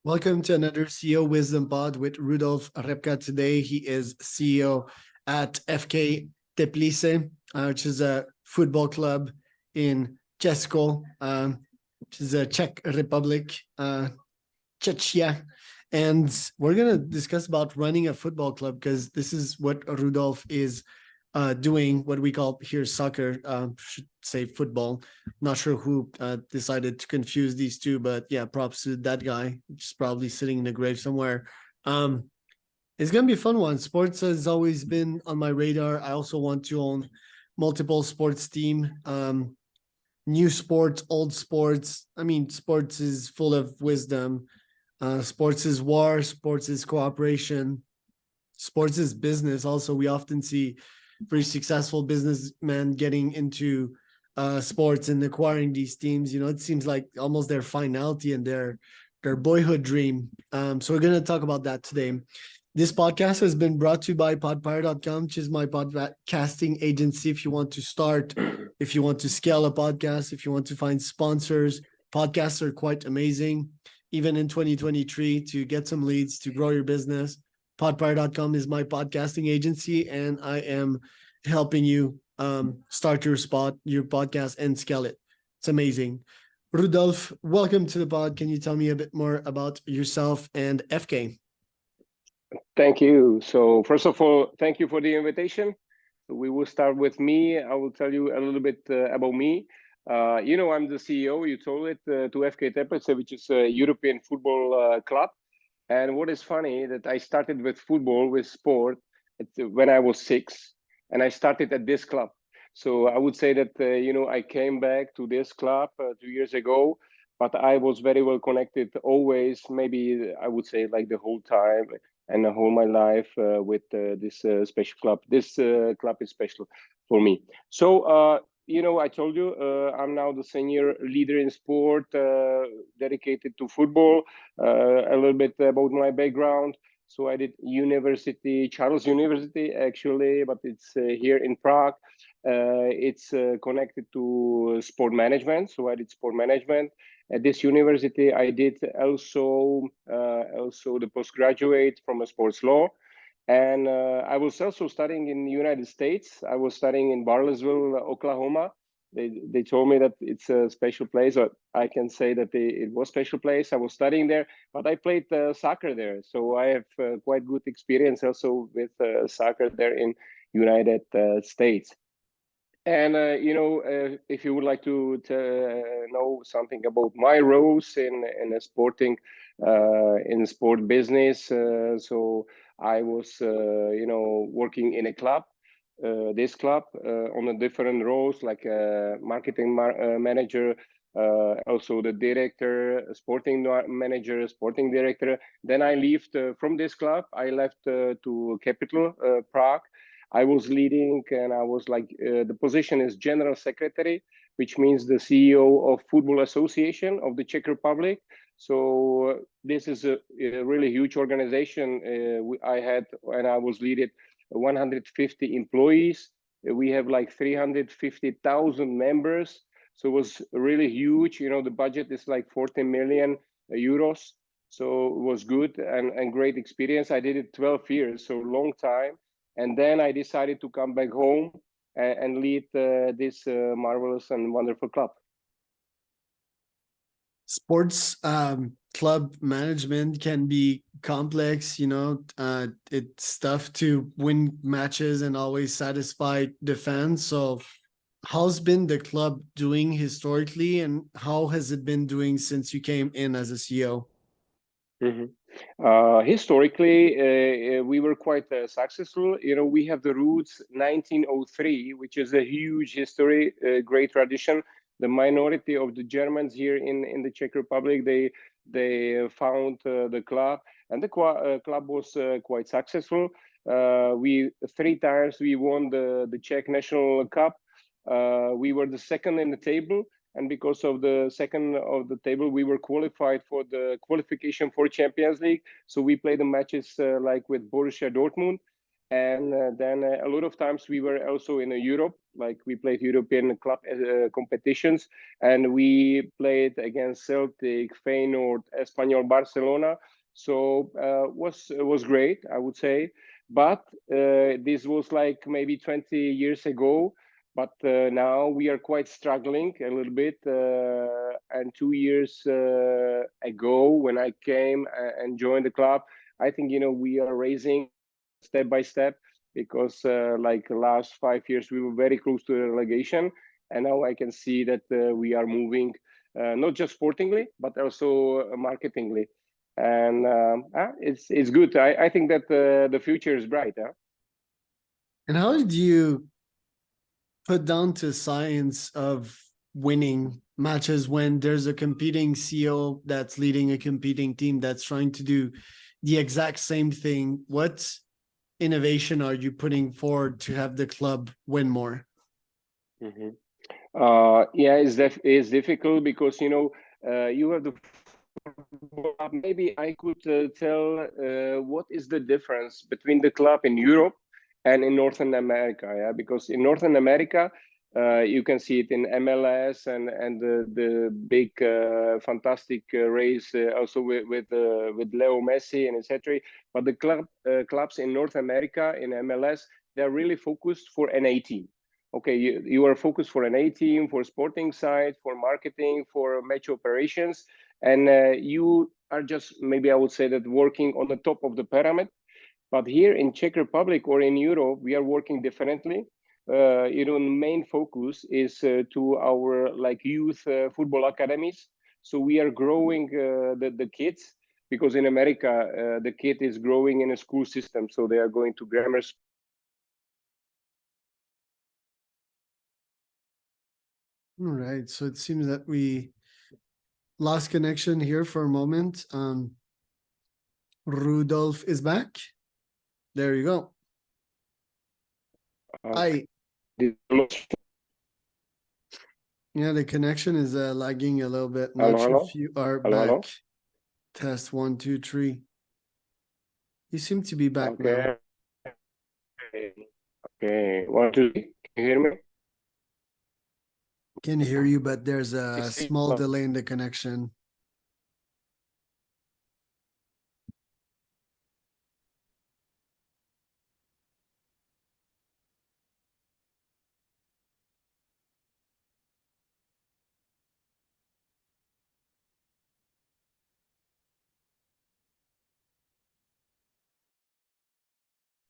Welcome to another CEO Wisdom Pod with Rudolf Repka. Today, he is CEO at FK Teplice, which is a football club in Česko, which is a Czech Republic, Czechia. And we're going to discuss about running a football club because this is what Rudolf is doing, what we call here soccer, should say football. Not sure who decided to confuse these two, but yeah, props to that guy, which is probably sitting in the grave somewhere. It's going to be a fun one. Sports has always been on my radar. I also want to own multiple sports team, new sports, old sports. I mean, sports is full of wisdom. Sports is war, sports is cooperation, sports is business. Also, we often see very successful businessmen getting into sports and acquiring these teams. You know, it seems like almost their finality and their boyhood dream. So we're going to talk about that today. This podcast has been brought to you by podpire.com, which is my podcasting agency. If you want to start, if you want to scale a podcast, if you want to find sponsors, podcasts are quite amazing. Even in 2023, to get some leads, to grow your business, podpire.com is my podcasting agency, and I am helping you start your podcast and scale it. It's amazing. Rudolf, welcome to the pod. Can you tell me a bit more about yourself and FK? Thank you. So first of all, thank you for the invitation. We will start with me. I will tell you a little bit about me. I'm the CEO, you told it, to FK Teplice, which is a European football club. And what is funny that I started with football, with sport, when I was 6, and I started at this club. So I would say that, I came back to this club 2 years ago, but I was very well connected always, maybe I would say like the whole time and the whole my life with this special club. This club is special for me. So, I told you, I'm now the senior leader in sport, dedicated to football. A little bit about my background. So I did Charles University, actually, but it's here in Prague. It's connected to sport management. So I did sport management. At this university, I did also the postgraduate from a sports law. And I was also studying in the United States. I was studying in Bartlesville, Oklahoma. They told me that it's a special place, or I can say that it was a special place. I was studying there, but I played soccer there. So I have quite good experience also with soccer there in United States. And, if you would like to know something about my roles in a sporting, in the sport business, so I was, working in a club, this club, on the different roles like marketing manager, also the director, sporting manager, sporting director. Then I left from this club. I left to capital, Prague. I was leading, and I was like, the position is general secretary, which means the CEO of Football Association of the Czech Republic. So this is a really huge organization. I had, and I was leading 150 employees. We have like 350,000 members. So it was really huge. The budget is like 40 million euros. So it was good and great experience. I did it 12 years, so long time. And then I decided to come back home and lead this marvelous and wonderful club. Sports club management can be complex. It's tough to win matches and always satisfy the fans. So how's been the club doing historically, and how has it been doing since you came in as a CEO? Mm-hmm. Historically, we were quite successful. We have the roots 1903, which is a huge history, great tradition. The minority of the Germans here in the Czech Republic, they found the club, and the club was quite successful. 3 times we won the Czech National Cup. We were the second in the table. And because of the second of the table, we were qualified for the qualification for Champions League. So we played the matches like with Borussia Dortmund. And then a lot of times we were also in Europe, like we played European club competitions, and we played against Celtic, Feyenoord, Espanyol, Barcelona. So was great, I would say. But this was like maybe 20 years ago. But now we are quite struggling a little bit. And 2 years ago, when I came and joined the club, I think we are raising step by step, because like the last 5 years we were very close to the relegation, and now I can see that we are moving not just sportingly but also marketingly, and it's good. I think that the future is bright. And how did you put down to science of winning matches when there's a competing CEO that's leading a competing team that's trying to do the exact same thing? What innovation are you putting forward to have the club win more? Yeah, it's difficult because you have the maybe I could tell what is the difference between the club in Europe and in Northern America. Yeah, because in Northern America, you can see it in MLS and the big fantastic race also with Leo Messi and etc. But the clubs in North America in MLS, they're really focused for an A team. Okay, you are focused for an A team, for sporting side, for marketing, for match operations, and you are just, maybe I would say, that working on the top of the pyramid. But here in Czech Republic or in Europe, we are working differently. The main focus is to our like youth football academies. So we are growing the kids, because in America the kid is growing in a school system, so they are going to grammar school. All right, so it seems that we lost connection here for a moment. Rudolf is back. There you go. Hi. Yeah, the connection is lagging a little bit. Not sure if you are back. Test 1, 2, 3. You seem to be back now. Okay. 1, 2, 3. Can you hear me? Can hear you, but there's a small delay in the connection.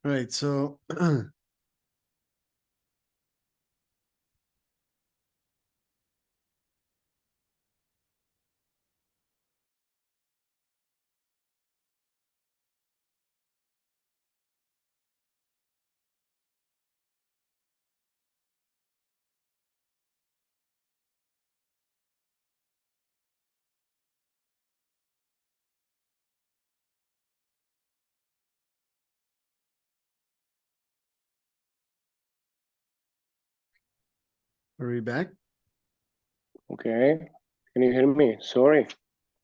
Right, so are we back? Okay. Can you hear me? Sorry.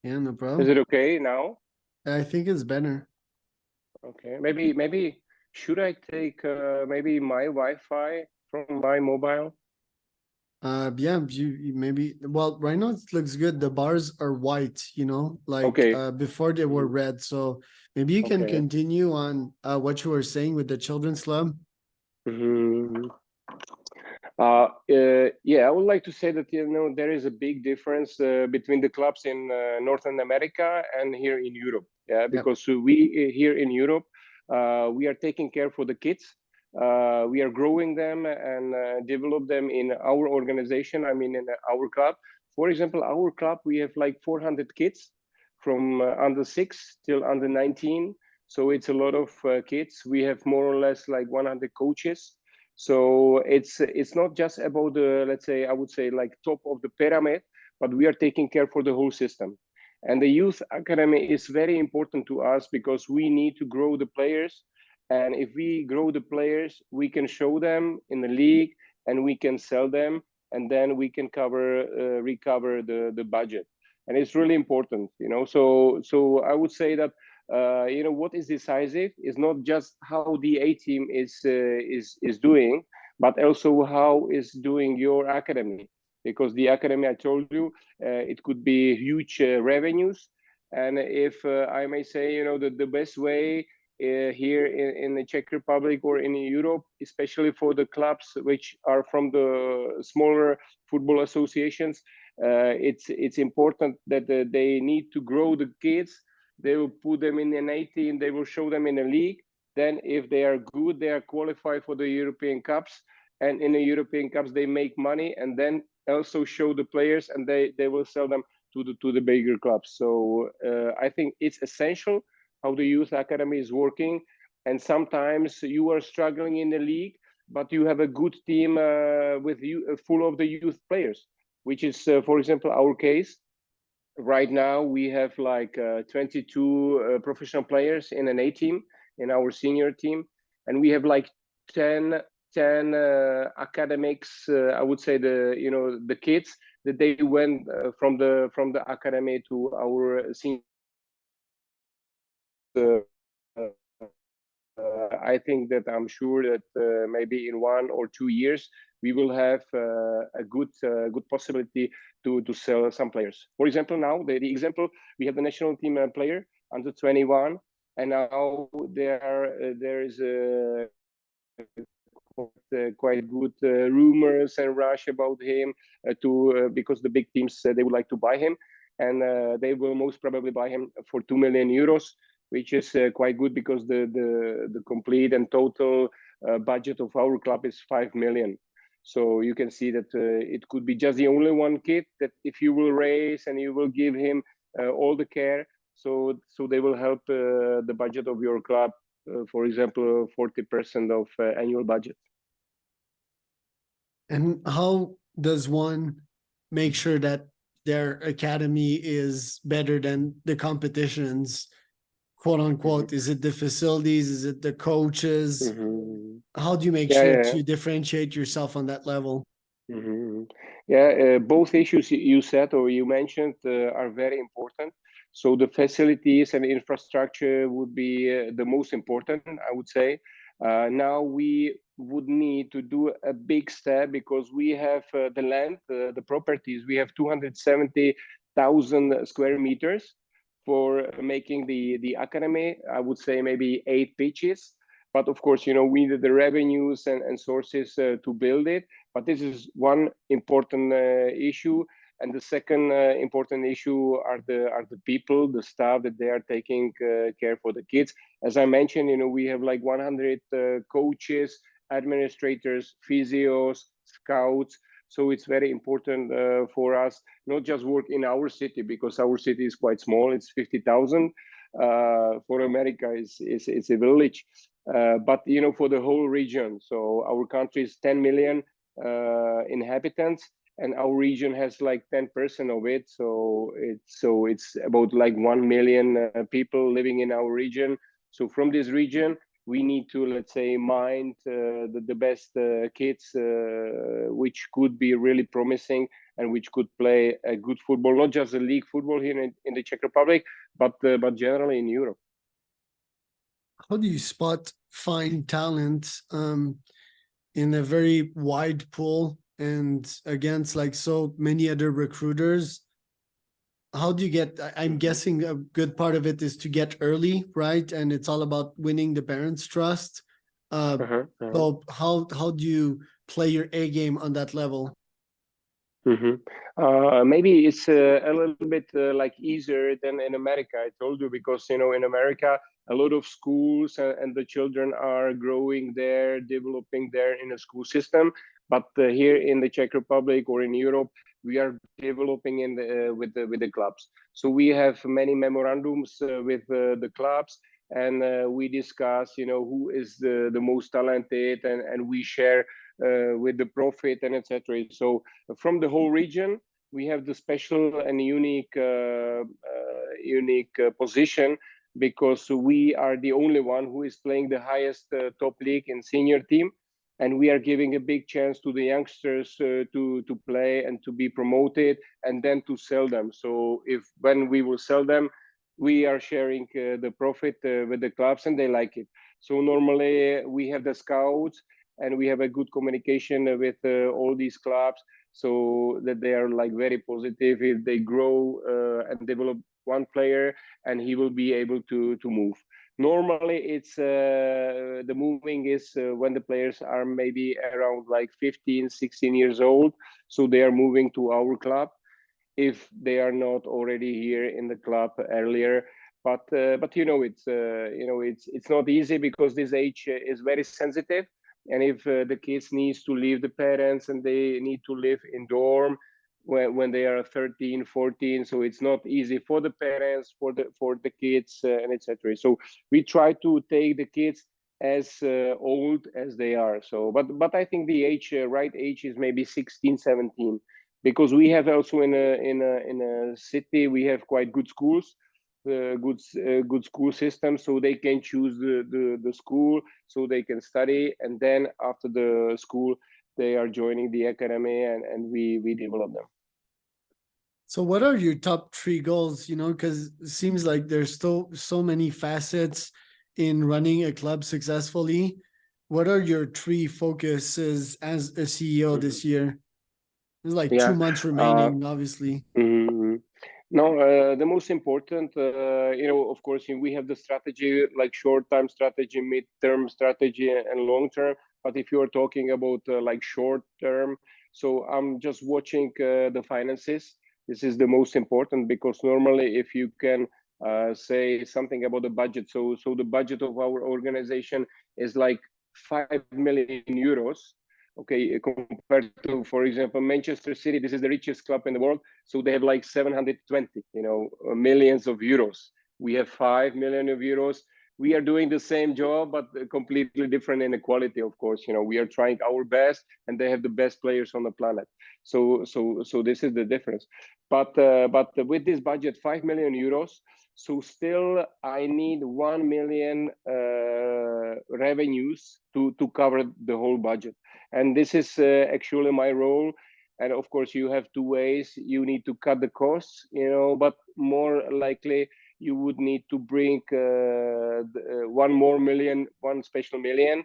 Yeah, no Is problem. it okay now? I think it's better. Okay. Maybe should I take maybe my Wi-Fi from my mobile? Yeah, you maybe, well, right now it looks good. The bars are white, like Okay. before they were red. So maybe you can Okay. continue on what you were saying with the children's club. Yeah, I would like to say that there is a big difference between the clubs in Northern America and here in Europe. Yeah, Yep. because we here in Europe we are taking care for the kids. We are growing them and develop them in our organization. I mean, in our club. For example, our club, we have like 400 kids from under 6 till under 19. So it's a lot of kids. We have more or less like 100 coaches. So it's not just about the, let's say, I would say like top of the pyramid, but we are taking care for the whole system. And the youth academy is very important to us because we need to grow the players. And if we grow the players, we can show them in the league and we can sell them, and then we can recover the budget. And it's really important. So I would say that what is decisive is not just how the A team is doing, but also how is doing your academy. Because the academy, I told you, it could be huge revenues. And if I may say, the best way here in the Czech Republic or in Europe, especially for the clubs which are from the smaller football associations, it's important that they need to grow the kids. They will put them in an A team, they will show them in a league. Then if they are good, they are qualified for the European Cups. And in the European Cups, they make money and then also show the players, and they will sell them to the bigger clubs. So I think it's essential how the youth academy is working. And sometimes you are struggling in the league, but you have a good team with you full of the youth players, which is, for example, our case. Right now, we have like 22 professional players in an A team, in our senior team, and we have like 10 academics. I would say the kids that they went from the academy to our senior. I think that I'm sure that maybe in 1 or 2 years we will have a good possibility to sell some players. For example, now the example, we have the national team player under 21, and now there is quite good rumors and rush about him because the big teams they would like to buy him, and they will most probably buy him for 2 million euros, which is quite good because the complete and total budget of our club is 5 million. So you can see that it could be just the only one kid that if you will raise and you will give him all the care, so they will help the budget of your club, for example, 40% of annual budget. And how does one make sure that their academy is better than the competitions, quote unquote? Mm-hmm. Is it the facilities? Is it the coaches? Mm-hmm. How do you make Yeah, sure yeah. to differentiate yourself on that level? Mm-hmm. Yeah, both issues you said or you mentioned are very important. So the facilities and infrastructure would be the most important, I would say. Now we would need to do a big step because we have the land, the properties. We have 270,000 square meters for making the academy. I would say maybe 8 pitches. But of course, we need the revenues and sources to build it. But this is one important issue, and the second important issue are the people, the staff that they are taking care for the kids. As I mentioned, we have like 100 coaches, administrators, physios, scouts. So it's very important for us not just work in our city because our city is quite small. It's 50,000. For America, it's a village. But for the whole region. So our country is 10 million inhabitants, and our region has like 10% of it. So it's about like 1 million people living in our region. So from this region, we need to, let's say, mind the best kids, which could be really promising and which could play a good football, not just the league football here in the Czech Republic, but generally in Europe. How do you spot fine talent in a very wide pool and against like so many other recruiters? How do you get, I'm guessing a good part of it is to get early, right? And it's all about winning the parents' trust. So how do you play your A game on that level? Maybe it's a little bit like easier than in America. I told you because in America a lot of schools and the children are growing there, developing there in a school system. But here in the Czech Republic or in Europe, we are developing in with the clubs. So we have many memorandums with the clubs, and we discuss who is the most talented, and we share with the profit and etc. So from the whole region, we have the special and unique position because we are the only one who is playing the highest top league in senior team, and we are giving a big chance to the youngsters to play and to be promoted and then to sell them. So when we will sell them, we are sharing the profit with the clubs, and they like it. So normally we have the scouts, and we have a good communication with all these clubs, so that they are like very positive if they grow and develop one player, and he will be able to move. Normally it's the moving is when the players are maybe around like 15, 16 years old, so they are moving to our club if they are not already here in the club earlier. But it's not easy, because this age is very sensitive, and if the kids needs to leave the parents and they need to live in dorm when they are 13, 14, so it's not easy for the parents, for the kids, and etc. So we try to take the kids as old as they are. So but I think the age right age is maybe 16, 17, because we have also in a city, we have quite good schools, good school system, so they can choose the school, so they can study, and then after the school they are joining the academy, and we develop them. So what are your top 3 goals? Because it seems like there's still so many facets in running a club successfully. What are your 3 focuses as a CEO this year? There's like Yeah. 2 months remaining, obviously. No, the most important, of course, we have the strategy, like short-term strategy, mid-term strategy, and long-term. But if you are talking about like short-term, so I'm just watching the finances. This is the most important, because normally if you can say something about the budget, so the budget of our organization is like 5 million euros. Okay, compared to, for example, Manchester City, this is the richest club in the world, so they have like 720, millions of euros. We have 5 million of euros. We are doing the same job, but completely different in the quality, of course. We are trying our best, and they have the best players on the planet. So this is the difference. But with this budget, 5 million euros, so still I need 1 million revenues to cover the whole budget. And this is actually my role. And of course, you have 2 ways. You need to cut the costs, but more likely you would need to bring 1 more million, 1 special million.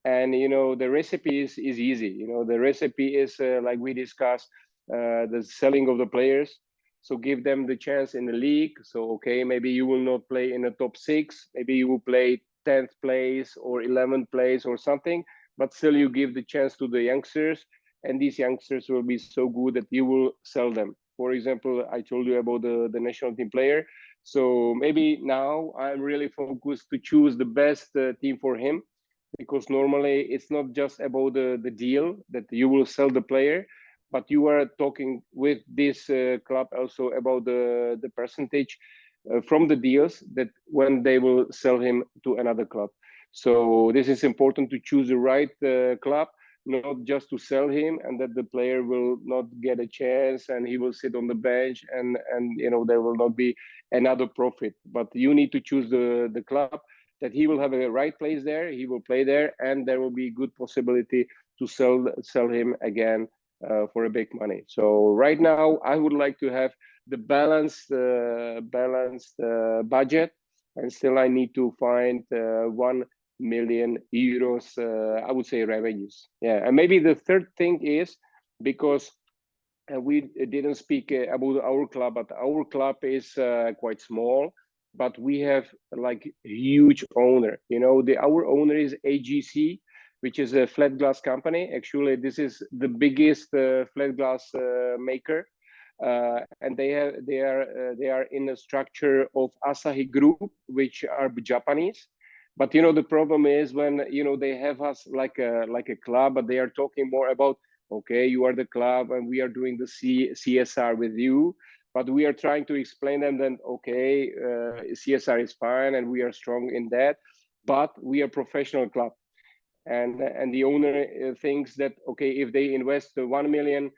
And the recipe is easy. The recipe is like we discussed, the selling of the players. So give them the chance in the league. So okay, maybe you will not play in the top 6. Maybe you will play 10th place or 11th place or something. But still, you give the chance to the youngsters, and these youngsters will be so good that you will sell them. For example, I told you about the national team player. So maybe now I'm really focused to choose the best team for him, because normally it's not just about the deal that you will sell the player, but you are talking with this club also about the percentage from the deals that when they will sell him to another club. So this is important to choose the right club, not just to sell him, and that the player will not get a chance and he will sit on the bench, and there will not be another profit. But you need to choose the club that he will have a right place there, he will play there, and there will be good possibility to sell him again for a big money. So right now I would like to have the balanced budget, and still I need to find 1 million euros, I would say, revenues. Yeah, and maybe the third thing is, because we didn't speak about our club, but our club is quite small, but we have like huge owner. Our owner is AGC, which is a flat glass company. Actually, this is the biggest flat glass maker. And they are in the structure of Asahi Group, which are Japanese. But the problem is when they have us like a club, but they are talking more about, okay, you are the club and we are doing the CSR with you. But we are trying to explain them that, okay, CSR is fine and we are strong in that, but we are professional club. And the owner thinks that, okay, if they invest 1 million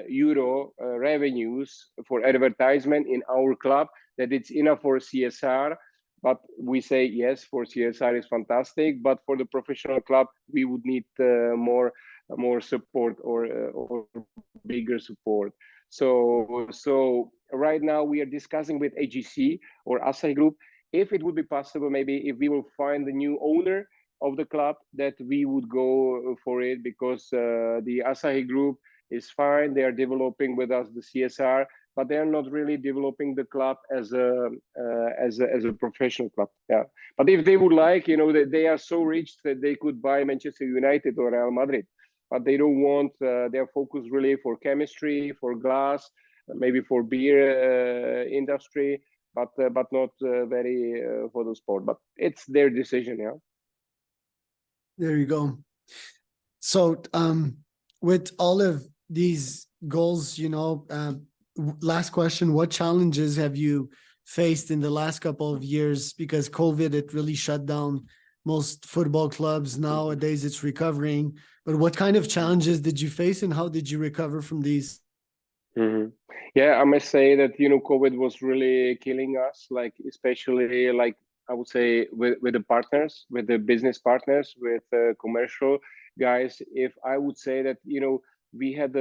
euro revenues for advertisement in our club, that it's enough for CSR. But we say, yes, for CSR is fantastic, but for the professional club, we would need more support or bigger support. So right now we are discussing with AGC or Asahi Group if it would be possible, maybe if we will find the new owner of the club, that we would go for it, because the Asahi Group is fine. They are developing with us the CSR, but they are not really developing the club as a professional club. Yeah, but if they would like, they are so rich that they could buy Manchester United or Real Madrid, but they don't want their focus really for chemistry, for glass, maybe for beer industry, but not very for the sport. But it's their decision. Yeah. There you go. So, with all of these goals, last question, what challenges have you faced in the last couple of years? Because COVID, it really shut down most football clubs. Nowadays, it's recovering. But what kind of challenges did you face, and how did you recover from these? Mm-hmm. Yeah, I must say that COVID was really killing us, like especially like I would say with the partners, with the business partners, with commercial guys. If I would say that we had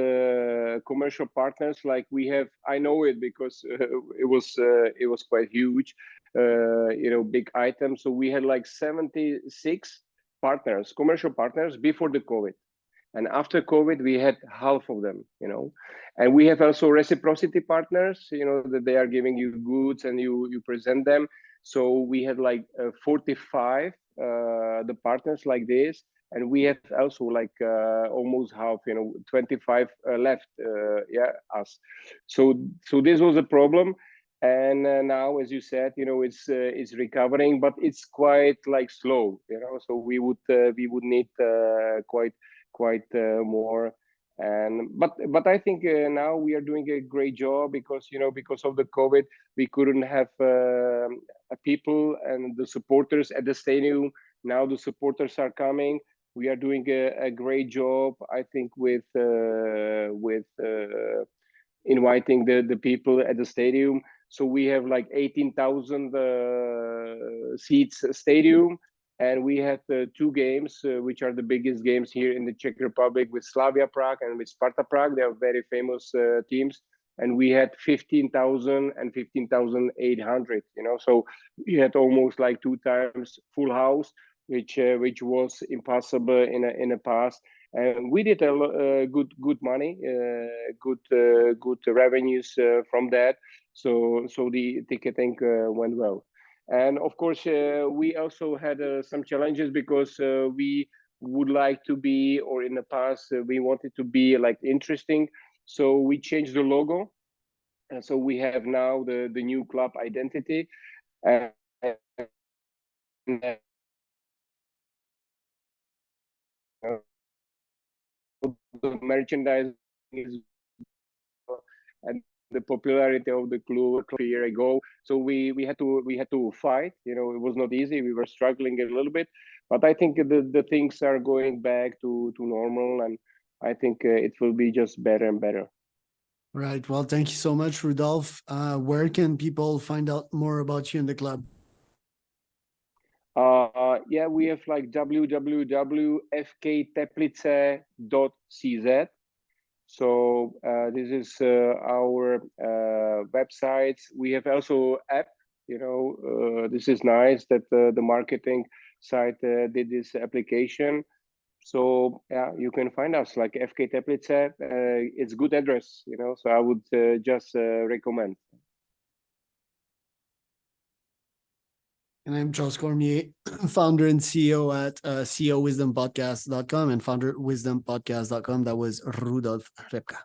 commercial partners, like we have, I know it because it was quite huge, big item. So we had like 76 partners, commercial partners before the COVID. And after COVID, we had half of them, and we have also reciprocity partners, that they are giving you goods and you present them. So we had like 45 the partners like this, and we have also like almost half, 25 left, us. So this was a problem, and now, as you said, it's recovering, but it's quite like slow, So we would need quite more. And but I think now we are doing a great job, because because of the COVID we couldn't have people and the supporters at the stadium. Now the supporters are coming. We are doing a great job, I think, with inviting the people at the stadium. So we have like 18,000 seats stadium, and we had two games, which are the biggest games here in the Czech Republic, with Slavia Prague and with Sparta Prague. They are very famous teams. And we had 15,000 and 15,800, So we had almost like 2 times full house, which was impossible in the past. And we did a good money, good revenues from that. So the ticketing went well. And of course, we also had some challenges, because we would like to be, or in the past, we wanted to be like interesting. So we changed the logo. And so we have now the new club identity. And the merchandise is, and the popularity of the club a year ago. So we had to fight. It was not easy. We were struggling a little bit, but I think the things are going back to normal, and I think it will be just better and better. Right. Well, thank you so much, Rudolf. Where can people find out more about you in the club? Yeah, we have like www.fkteplice.cz. So this is our websites. We have also app. This is nice that the marketing site did this application. So yeah, you can find us like FK Teplice. It's good address, So I would just recommend. And I'm Charles Cormier, founder and CEO at ceowisdompodcast.com and founder at wisdompodcast.com. That was Rudolf Repka.